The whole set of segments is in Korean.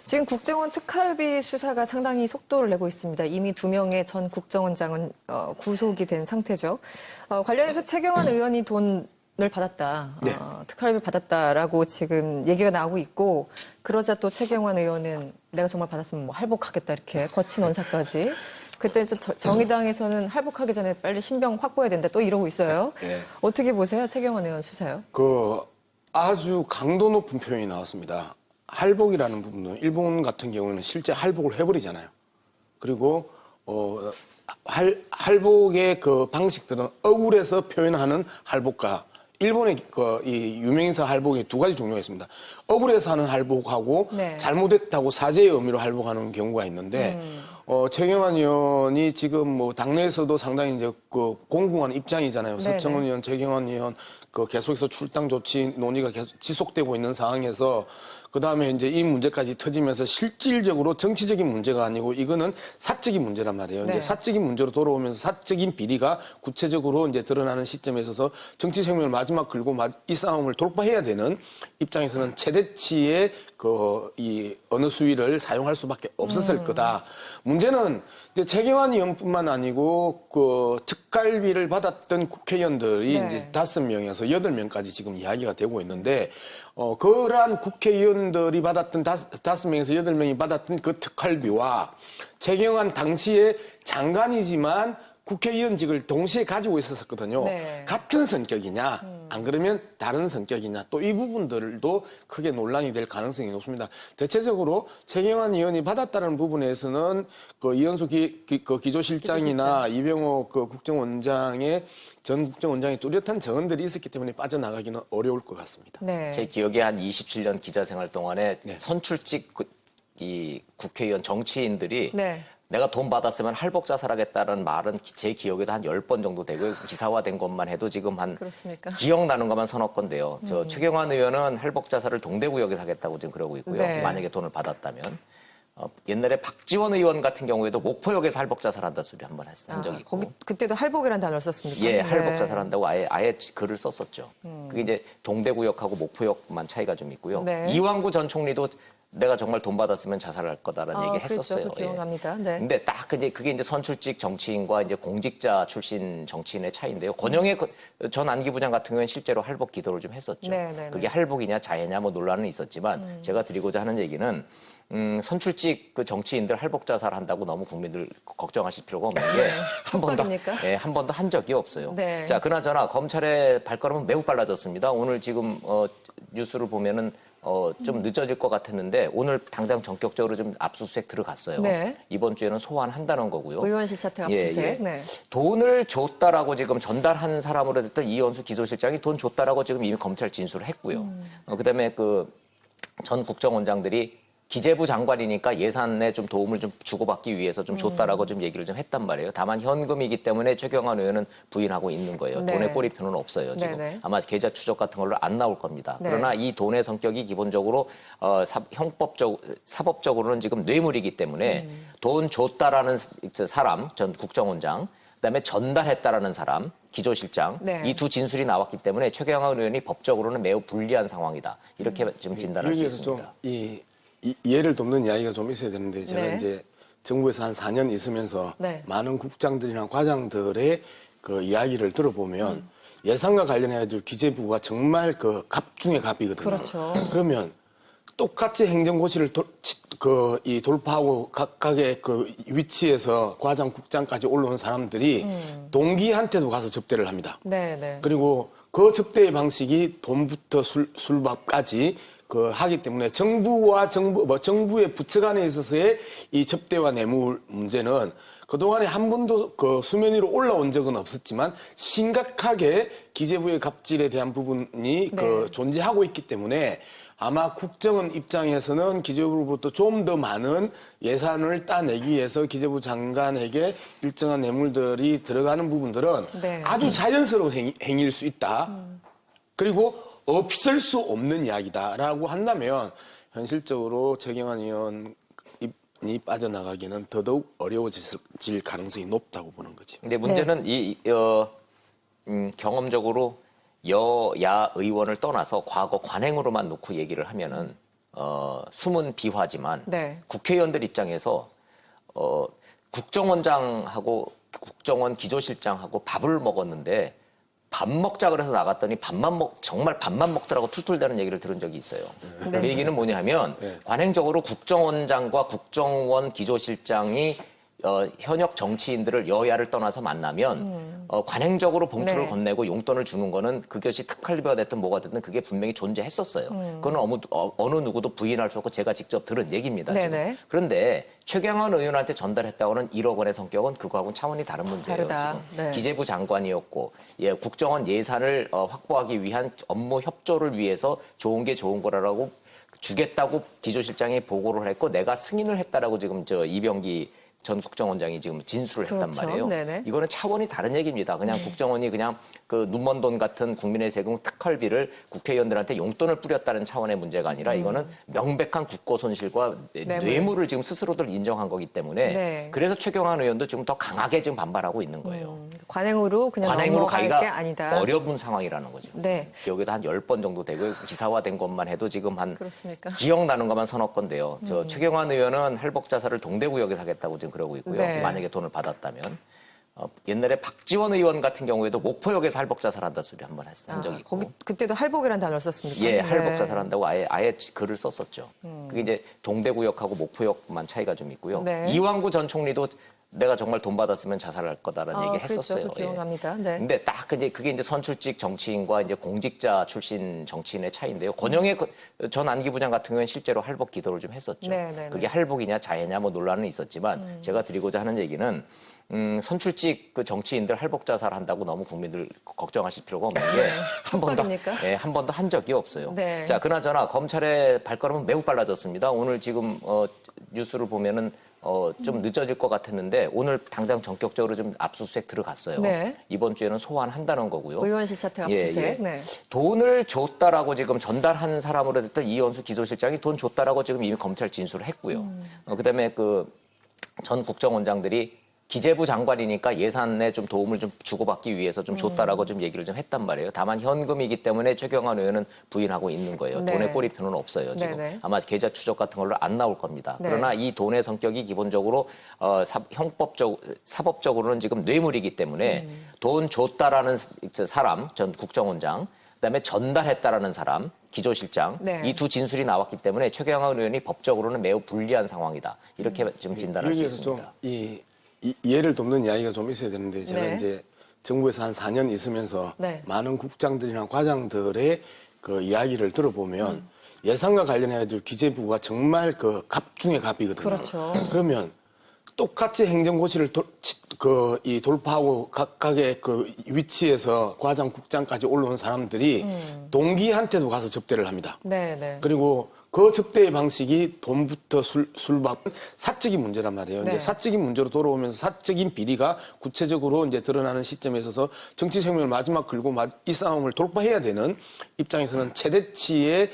지금 국정원 특활비 수사가 상당히 속도를 내고 있습니다. 이미 2명의 전 국정원장은 구속이 된 상태죠. 관련해서 최경환 의원이 돈을 받았다, 네. 특활비 받았다라고 지금 얘기가 나오고 있고, 그러자 또 최경환 의원은 내가 정말 받았으면 뭐 할복하겠다 이렇게 거친 언사까지. 그때 정의당에서는 할복하기 전에 빨리 신병 확보해야 된다 또 이러고 있어요. 네. 어떻게 보세요, 최경환 의원 수사요? 아주 강도 높은 표현이 나왔습니다. 할복이라는 부분은 일본 같은 경우는 실제 할복을 해버리잖아요. 그리고 할복의 그 방식들은 억울해서 표현하는 할복과 일본의 이 유명인사 할복이 두 가지 종류가 있습니다. 억울해서 하는 할복하고 네. 잘못했다고 사죄의 의미로 할복하는 경우가 있는데 최경환 의원이 지금 뭐 당내에서도 상당히 이제 그 공공한 입장이잖아요. 네네. 서청원 의원, 최경환 의원 계속해서 출당 조치 논의가 계속 지속되고 있는 상황에서 그다음에 이제 이 문제까지 터지면서 실질적으로 정치적인 문제가 아니고 이거는 사적인 문제란 말이에요. 네. 이제 사적인 문제로 돌아오면서 사적인 비리가 구체적으로 이제 드러나는 시점에 있어서 정치 생명을 마지막 걸고 이 싸움을 돌파해야 되는 입장에서는 최대치의 이 어느 수위를 사용할 수밖에 없었을 거다. 문제는 이제 최경환 의원뿐만 아니고 특갈비를 받았던 국회의원들이 네. 이제 5명에서 8명까지 지금 이야기가 되고 있는데 그러한 국회의원들이 받았던 5명에서 8명이 받았던 그 특활비와 최경환 당시에 장관이지만 국회의원직을 동시에 가지고 있었거든요. 네. 같은 성격이냐, 안 그러면 다른 성격이냐, 또 이 부분들도 크게 논란이 될 가능성이 높습니다. 대체적으로 최경환 의원이 받았다는 부분에서는 이현수 기조실장이나 이병호 국정원장의 전 국정원장의 뚜렷한 정언들이 있었기 때문에 빠져나가기는 어려울 것 같습니다. 네. 제 기억에 한 27년 기자생활 동안에 네. 선출직 이 국회의원 정치인들이 네. 내가 돈 받았으면 할복 자살하겠다는 말은 제 기억에도 한 10번 정도 되고요. 기사화된 것만 해도 지금 한 그렇습니까? 기억나는 것만 서너 건데요. 저 최경환 의원은 할복 자살을 동대구역에서 하겠다고 지금 그러고 있고요. 네. 만약에 돈을 받았다면. 옛날에 박지원 의원 같은 경우에도 목포역에서 할복 자살한다 소리 한번 한 적이 있고. 그때도 할복이라는 단어를 썼습니까? 예, 네. 할복 자살한다고 아예 글을 썼었죠. 그게 이제 동대구역하고 목포역만 차이가 좀 있고요. 네. 이완구 전 총리도 내가 정말 돈 받았으면 자살할 거다라는 얘기 했었어요. 그렇죠. 기억납니다. 네. 근데 딱 그게 이제 선출직 정치인과 이제 공직자 출신 정치인의 차이인데요. 권영애 전 안기부장 같은 경우에는 실제로 할복 기도를 좀 했었죠. 네. 그게 할복이냐 자해냐 뭐 논란은 있었지만 제가 드리고자 하는 얘기는 선출직 정치인들 할복 자살한다고 너무 국민들 걱정하실 필요가 없는 게 한 번도 한 적이 없어요. 네. 자, 그나저나 검찰의 발걸음은 매우 빨라졌습니다. 오늘 지금 뉴스를 보면은 좀 늦어질 것 같았는데 오늘 당장 전격적으로 좀 압수수색 들어갔어요. 네. 이번 주에는 소환한다는 거고요. 의원실 사퇴 압수수색. 예. 네. 돈을 줬다라고 지금 전달한 사람으로 됐던 이현수 기조실장이 돈 줬다라고 지금 이미 검찰 진술을 했고요. 그다음에 전 국정원장들이 기재부 장관이니까 예산에 좀 도움을 좀 주고받기 위해서 좀 줬다라고 좀 얘기를 좀 했단 말이에요. 다만 현금이기 때문에 최경환 의원은 부인하고 있는 거예요. 네. 돈의 꼬리표는 없어요. 지금 네네. 아마 계좌 추적 같은 걸로 안 나올 겁니다. 네. 그러나 이 돈의 성격이 기본적으로 사법적으로는 지금 뇌물이기 때문에 돈 줬다라는 사람, 전 국정원장, 그다음에 전달했다라는 사람, 기조실장, 네. 이 두 진술이 나왔기 때문에 최경환 의원이 법적으로는 매우 불리한 상황이다. 이렇게 지금 진단할 수 여기에서 있습니다. 좀 이해를 돕는 이야기가 좀 있어야 되는데 제가 네. 이제 정부에서 한 4년 있으면서 네. 많은 국장들이나 과장들의 이야기를 들어보면 예산과 관련해가지고 기재부가 정말 갑 중에 갑이거든요. 그렇죠. 그러면 똑같이 행정고시를 돌파하고 각각의 위치에서 과장, 국장까지 올라온 사람들이 동기한테도 가서 접대를 합니다. 네. 그리고 그 접대의 방식이 돈부터 술밥까지 하기 때문에 정부의 부처 간에 있어서의 이 접대와 뇌물 문제는 그동안에 한 번도 수면 위로 올라온 적은 없었지만 심각하게 기재부의 갑질에 대한 부분이 네. 존재하고 있기 때문에 아마 국정원 입장에서는 기재부로부터 좀 더 많은 예산을 따내기 위해서 기재부 장관에게 일정한 뇌물들이 들어가는 부분들은 네. 아주 자연스러운 행위일 수 있다. 그리고 없을 수 없는 이야기다라고 한다면 현실적으로 최경환 의원이 빠져나가기는 더더욱 어려워질 가능성이 높다고 보는 거죠. 근데 문제는 경험적으로 여야 의원을 떠나서 과거 관행으로만 놓고 얘기를 하면은 숨은 비화지만 네. 국회의원들 입장에서 국정원장하고 국정원 기조실장하고 밥을 먹었는데 밥 먹자 그래서 나갔더니 정말 밥만 먹더라고 툴툴대는 얘기를 들은 적이 있어요. 그 얘기는 뭐냐 하면 관행적으로 국정원장과 국정원 기조실장이 현역 정치인들을 여야를 떠나서 만나면 관행적으로 봉투를 네. 건네고 용돈을 주는 거는 그것이 특활비가 됐든 뭐가 됐든 그게 분명히 존재했었어요. 그건 어느 누구도 부인할 수 없고 제가 직접 들은 얘기입니다. 지금. 네네. 그런데 최경환 의원한테 전달했다고는 1억 원의 성격은 그거하고는 차원이 다른 문제예요. 다르다. 지금. 네. 기재부 장관이었고 국정원 예산을 확보하기 위한 업무 협조를 위해서 좋은 게 좋은 거라고 주겠다고 기조실장이 보고를 했고 내가 승인을 했다라고 지금 이병기 전 국정원장이 지금 진술을 했단 그렇죠. 말이에요. 네네. 이거는 차원이 다른 얘기입니다. 그냥 국정원이 그냥 그 눈먼 돈 같은 국민의 세금 특활비를 국회의원들한테 용돈을 뿌렸다는 차원의 문제가 아니라 이거는 명백한 국고 손실과 뇌물을 지금 스스로들 인정한 거기 때문에 네. 그래서 최경환 의원도 지금 더 강하게 지금 반발하고 있는 거예요. 관행으로 그냥 관행으로 넘어갈 가기가 게 아니다. 어려운 상황이라는 거죠. 네. 여기다 한 10번 정도 되고 기사화된 것만 해도 지금 한 그렇습니까? 기억나는 것만 서너 건데요. 저 최경환 의원은 할복자사를 동대구역에서 하겠다고 지금 그러고 있고요. 네. 만약에 돈을 받았다면. 옛날에 박지원 의원 같은 경우에도 목포역에서 할복자사를 한다 소리 한번 한 적이 있고. 거기 그때도 할복이라는 단어를 썼습니까? 예, 네. 할복자사를 한다고 아예 글을 썼었죠. 그게 이제 동대구역하고 목포역만 차이가 좀 있고요. 네. 이왕구 전 총리도 내가 정말 돈 받았으면 자살할 거다라는 얘기 했었어요. 그렇죠. 기억납니다. 예. 네. 근데 딱 그게 이제 선출직 정치인과 이제 공직자 출신 정치인의 차이인데요. 권영애 전 안기부장 같은 경우에는 실제로 할복 기도를 좀 했었죠. 네. 그게 할복이냐 자해냐 뭐 논란은 있었지만 제가 드리고자 하는 얘기는 선출직 그 정치인들 할복 자살 한다고 너무 국민들 걱정하실 필요가 없는 게 협박입니까? 한 번도 한 적이 없어요. 네. 자, 그나저나 검찰의 발걸음은 매우 빨라졌습니다. 오늘 지금 뉴스를 보면은 좀 늦어질 것 같았는데 오늘 당장 전격적으로 좀 압수수색 들어갔어요. 네. 이번 주에는 소환한다는 거고요. 의원실 사퇴 압수수색. 예. 네. 돈을 줬다라고 지금 전달한 사람으로 됐던 이현수 기조실장이 돈 줬다라고 지금 이미 검찰 진술을 했고요. 그다음에 그 전 국정원장들이 기재부 장관이니까 예산에 좀 도움을 좀 주고받기 위해서 좀 줬다라고 좀 얘기를 좀 했단 말이에요. 다만 현금이기 때문에 최경환 의원은 부인하고 있는 거예요. 네. 돈의 꼬리표는 없어요. 지금 네네. 아마 계좌 추적 같은 걸로 안 나올 겁니다. 네. 그러나 이 돈의 성격이 기본적으로 사법적으로는 지금 뇌물이기 때문에 돈 줬다라는 사람 전 국정원장 그다음에 전달했다라는 사람 기조실장 네. 이 두 진술이 나왔기 때문에 최경환 의원이 법적으로는 매우 불리한 상황이다. 이렇게 지금 진단할 수 여기에서 있습니다. 좀 이 예를 돕는 이야기가 좀 있어야 되는데 제가 네. 이제 정부에서 한 4년 있으면서 네. 많은 국장들이나 과장들의 그 이야기를 들어보면 예산과 관련해가지고 기재부가 정말 그 갑 중에 갑이거든요. 그렇죠. 그러면 똑같이 행정고시를 돌파하고 각각의 그 위치에서 과장, 국장까지 올라온 사람들이 동기한테도 가서 접대를 합니다. 네. 그리고 그 접대의 방식이 돈부터 술밥 사적인 문제란 말이에요. 네. 이제 사적인 문제로 돌아오면서 사적인 비리가 구체적으로 이제 드러나는 시점에 있어서 정치 생명을 마지막 걸고 이 싸움을 돌파해야 되는 입장에서는 최대치의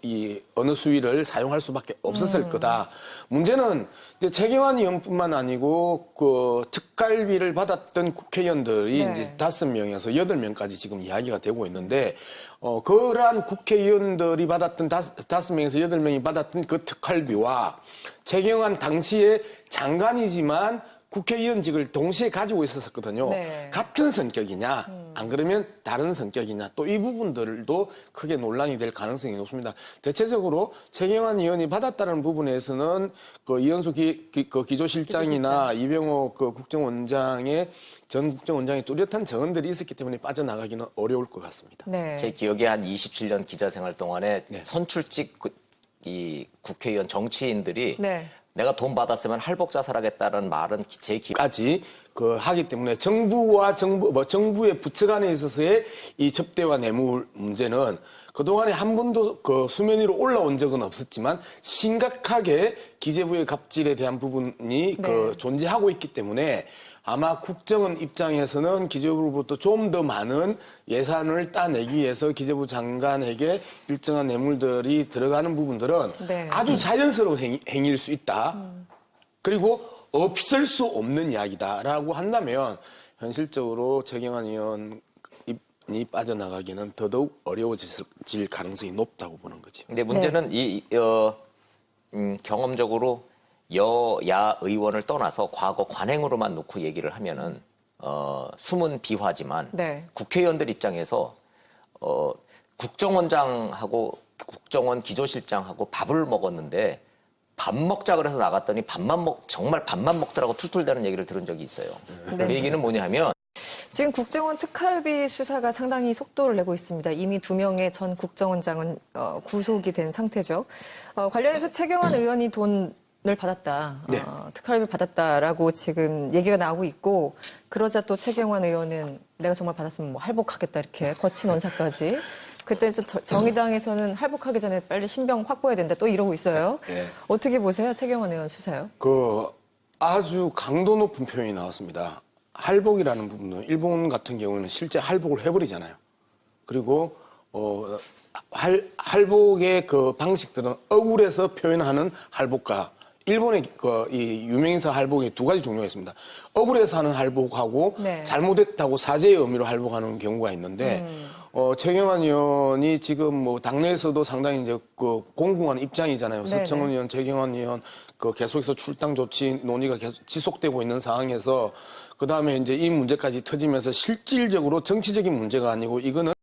이 어느 수위를 사용할 수밖에 없었을 거다. 문제는 이제 최경환 의원뿐만 아니고 그 특갈비를 받았던 국회의원들이 네. 이제 5명에서 8명까지 지금 이야기가 되고 있는데 그러한 국회의원들이 받았던 5명에서 8명이 받았던 그 특활비와 최경환 당시에 장관이지만 국회의원직을 동시에 가지고 있었거든요. 네. 같은 성격이냐, 안 그러면 다른 성격이냐, 또 이 부분들도 크게 논란이 될 가능성이 높습니다. 대체적으로 최경환 의원이 받았다는 부분에서는 그 이현수 기조실장이나 이병호 그 전 국정원장의 뚜렷한 정언들이 있었기 때문에 빠져나가기는 어려울 것 같습니다. 네. 제 기억에 한 27년 기자 생활 동안에 네. 선출직 이 국회의원 정치인들이 네. 내가 돈 받았으면 할복 자살하겠다는 말은 제 기억. 까지 하기 때문에 정부의 부처 간에 있어서의 이 접대와 뇌물 문제는 그동안에 한 번도 그 수면 위로 올라온 적은 없었지만 심각하게 기재부의 갑질에 대한 부분이 네. 존재하고 있기 때문에 아마 국정원 입장에서는 기재부로부터 좀 더 많은 예산을 따내기 위해서 기재부 장관에게 일정한 뇌물들이 들어가는 부분들은 네. 아주 자연스러운 행위일 수 있다. 그리고 없을 수 없는 이야기다라고 한다면 현실적으로 최경환 의원 빠져나가기는 더더욱 어려워질 가능성이 높다고 보는 거죠. 근데 문제는 경험적으로 여야 의원을 떠나서 과거 관행으로만 놓고 얘기를 하면은 숨은 비화지만 네. 국회의원들 입장에서 국정원장하고 국정원 기조실장하고 밥을 먹었는데 밥 먹자 그래서 나갔더니 정말 밥만 먹더라고 툴툴대는 얘기를 들은 적이 있어요. 네. 그 얘기는 뭐냐면 지금 국정원 특활비 수사가 상당히 속도를 내고 있습니다. 이미 2명의 전 국정원장은 구속이 된 상태죠. 관련해서 최경환 의원이 돈을 받았다. 네. 특활비 받았다라고 지금 얘기가 나오고 있고 그러자 또 최경환 의원은 내가 정말 받았으면 뭐 할복하겠다 이렇게 거친 언사까지. 그때 좀 정의당에서는 할복하기 전에 빨리 신병 확보해야 된다 또 이러고 있어요. 네. 어떻게 보세요? 최경환 의원 수사요? 아주 강도 높은 표현이 나왔습니다. 할복이라는 부분은 일본 같은 경우는 실제 할복을 해버리잖아요. 그리고 할복의 그 방식들은 억울해서 표현하는 할복과 일본의 이 유명인사 할복이 두 가지 종류가 있습니다. 억울해서 하는 할복하고 네. 잘못했다고 사죄의 의미로 할복하는 경우가 있는데 최경환 의원이 지금 뭐 당내에서도 상당히 이제 그 공공한 입장이잖아요. 네네. 서청원 의원, 최경환 의원 계속해서 출당 조치 논의가 계속 지속되고 있는 상황에서 그 다음에 이제 이 문제까지 터지면서 실질적으로 정치적인 문제가 아니고 이거는